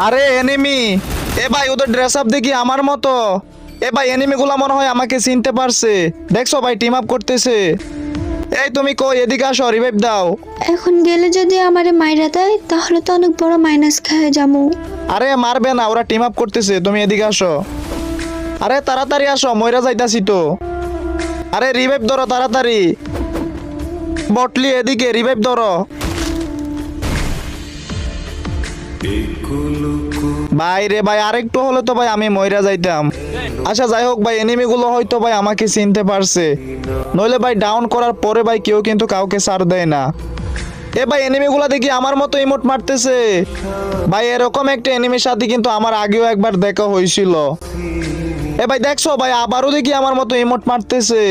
আরে এনিমি, এ ভাই ওদের ড্রেস আপ দেখি আমার মতো। এ ভাই এনিমি গুলা মনে হয় আমাকে চিনতে পারছে। দেখছো ভাই টিম আপ করতেছে। এই তুমি কই, এদিকে আসো, রিভাইভ দাও। এখন গেলে যদি আমারে মাইরা দেয় তাহলে তো অনেক বড় মাইনাস খেয়ে যাবো। আরে মারবে না, ওরা টিম আপ করতেছে, তুমি এদিকে আসো। আরে তাড়াতাড়ি আসো, মইরা যাইতাছি তো। আরে রিভাইভ ধরো তাড়াতাড়ি। বটলি এদিকে রিভাইভ ধরো। ভাই রে ভাই, আরেকটু হলে তো ভাই আমি মইরা যাইতাম। আচ্ছা যাই হোক ভাই, এনিমি গুলো হয়তো ভাই আমাকে চিনতে পারছে, নইলে ভাই ডাউন করার পরে ভাই কেউ কিন্তু কাউকে ছাড় দেয় না। এ ভাই এনিমি গুলা দেখি আমার মতো ইমোট মারতেছে। ভাই এরকম একটা এনিমির সাথে কিন্তু আমার আগেও একবার দেখা হয়েছিল। এ ভাই দেখছো ভাই, আবারও দেখি আমার মতো ইমোট মারতেছে।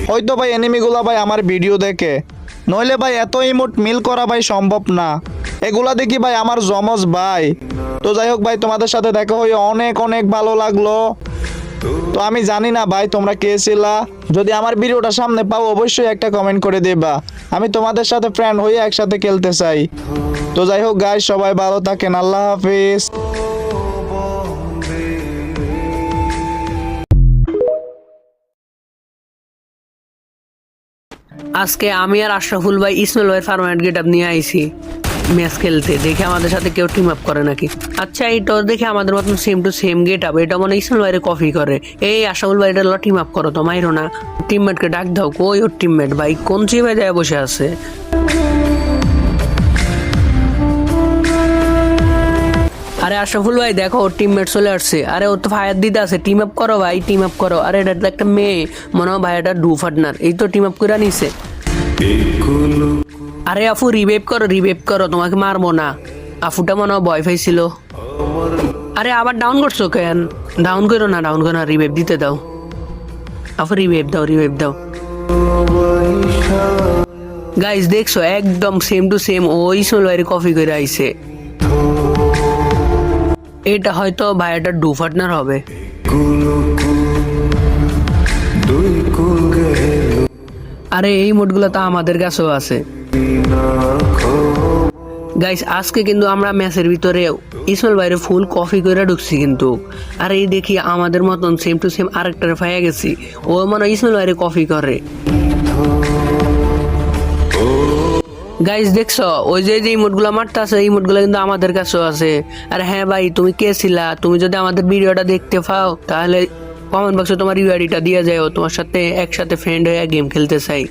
হয়তো ভাই এনিমি গুলা ভাই আমার ভিডিও দেখে, নইলে ভাই এত ইমোট মিল করা ভাই সম্ভব না। এগুলা দেখি ভাই আমার জমজ ভাই। তো যাই হোক ভাই, তোমাদের সাথে দেখা হয়ে অনেক অনেক ভালো লাগলো। তো আমি জানি না ভাই তোমরা কে ছিলা, যদি আমার ভিডিওটা সামনে পাও অবশ্যই একটা কমেন্ট করে দেবা। আমি তোমাদের সাথে ফ্রেন্ড হয়ে একসাথে খেলতে চাই। তো যাই হোক গাইস, সবাই ভালো থাকেন, আল্লাহ হাফিজ। আজকে আমি আর আশরাফুল ভাই ইসমাইল ভাই ফার্মানেন্ট গেট আপ নিয়ে আইছি ম্যাচ খেলতে। দেখে আমাদের সাথে কেউ টিম আপ করে নাকি। আচ্ছা এইটা দেখে আমাদের মতন same to same get up, এটা মানে ইসমাইল ভাইরে কপি করে। এই আশরাফুল ভাই এটা টিম আপ করো তো, মাইরো না। টিমমেটকে ডাক দাও, কই ওর টিমমেট ভাই কোন চিপায় যায় বসে আছে। আরে আশরাফুল ভাই দেখো ওর টিমমেট চলে আসছে। আরে ও তো ফায়ার দিতে আছে, টিম আপ করো ভাই, টিম আপ করো। আরে এটা তো একটা মেয়ে, মনে হয় ভাই এটা ডু পার্টনার, এই তো টিম আপ করে নিছে। আরে আফু রিভাইভ করো, রিভাইভ করো, তোমাকে মারবো না। আফুটা মনে হয় ভয় পাইছিল। আরে আবার ডাউন করছো কেন? ডাউন করো না, ডাউন করো না, রিভাইভ দিতে দাও। আফু রিভাইভ দাও, রিভাইভ দাও। গাইস দেখছো একদম সেম টু সেম ওই সোলভাইয়ের কপি করে আইছে। এটা হয়তো ভাইয়াটার ডু পার্টনার হবে। আরে এই মোডগুলো তো আমাদের কাছেও আছে। গাইস আজকে কিন্তু আমরা ম্যাচের ভিতরে ইসমাইল ভাইয়ের ফুল কপি করে ঢুকছি কিন্তু। আর এই দেখি আমাদের মতন সেম টু সেম আরেকটার পাইয়া গেছি, ও মানে ইসমাইল ভাইয়ের কপি করে। গাইস দেখছো ওই যে ইমোটগুলো মারতে আছে, ইমোটগুলো কিন্তু আমাদের কাছেও আছে। আর হ্যাঁ ভাই তুমি কে ছিলা, তুমি যদি আমাদের ভিডিওটা দেখতে পাও তাহলে কমেন্ট বক্সে তোমার ইউআইডিটা দিয়ে যাও, তোমার সাথে একসাথে ফ্রেন্ড হয়ে গেম খেলতে চাই।